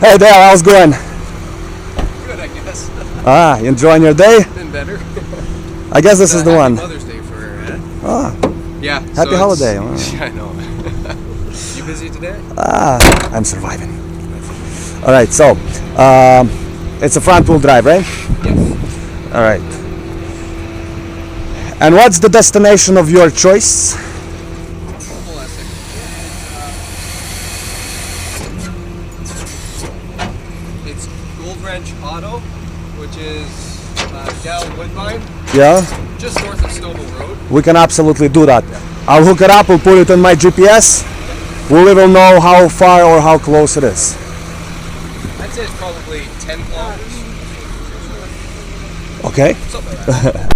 Hey Dale, how's it going? Good, I guess. You enjoying your day? Been better. I guess this is the one. Mother's Day for her, eh? Ah, Yeah. happy holiday. Oh. Yeah, I know. You busy today? I'm surviving. All right, so it's a front wheel drive, right? Yes. All right. And what's the destination of your choice? Hold on a second. It's Gold Wrench Auto, which is down Woodbine, Yeah, just north of Snowball Road. we can absolutely do that. I'll hook it up, we'll put it in my GPS. We'll even know how far or how close it is. I'd say it's probably 10 kilometers. Okay. Something like that.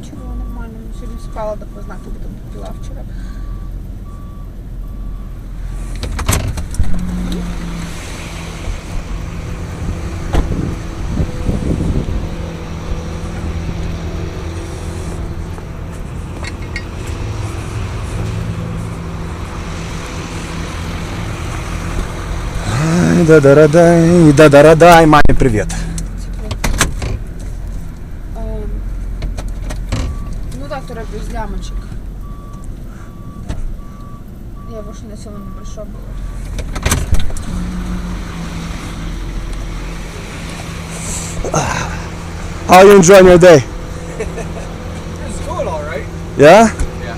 Чого нормально, сьогодні спала, так знак тобі там пила вчора. Да-да-да-дай, да-да-да-дай, маме привет. Ну так, который без лямочек. Я больше не сильно небольшой был. How are you enjoying your day? It's going all right. Yeah? Yeah.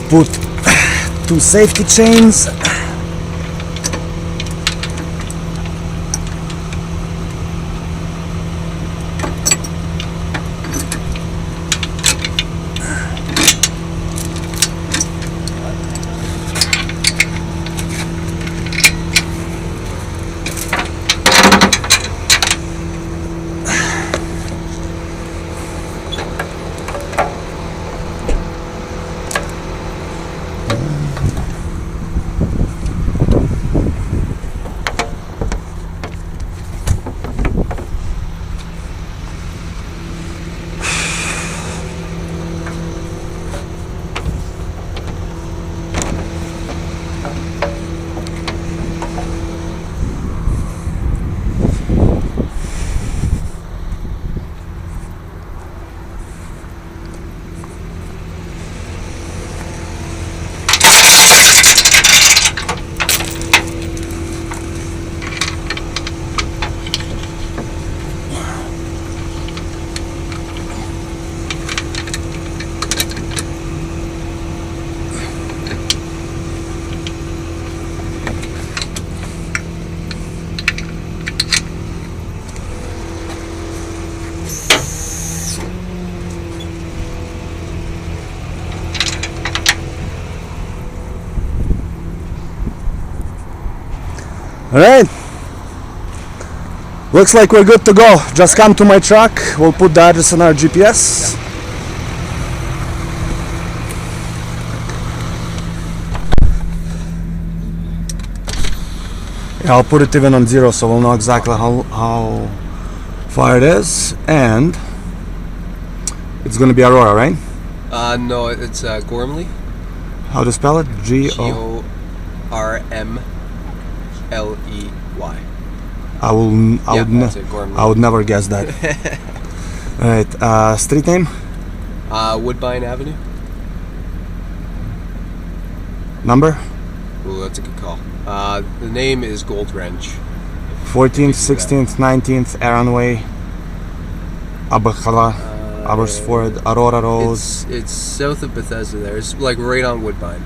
Put 2 safety chains. Alright. Looks like we're good to go. Just come to my truck. We'll put the address on our GPS. Yeah, I'll put it even on 0 so we'll know exactly how far it is. And it's gonna be Aurora, right? No, it's Gormley. How to spell it? G-O. Gormley. I That's it, Gormley. would never guess that. Alright, street name? Woodbine Avenue. Number? Ooh, that's a good call. The name is Gold Wrench. 14th, 16th, 19th, Aaron Way, Abakhala, Abersford, Aurora Road. It's south of Bethesda there. It's like right on Woodbine.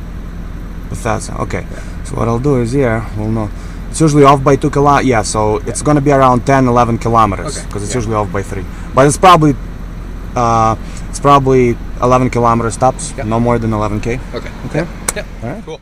Bethesda. Okay. So what I'll do is here, we'll know. It's usually off by 2 kilometers. Yeah, so it's going to be around 10, 11 kilometers Okay. because it's usually off by 3. But it's probably 11 kilometer stops, Yep. no more than 11K. Okay. Okay. Yep. All right. Cool.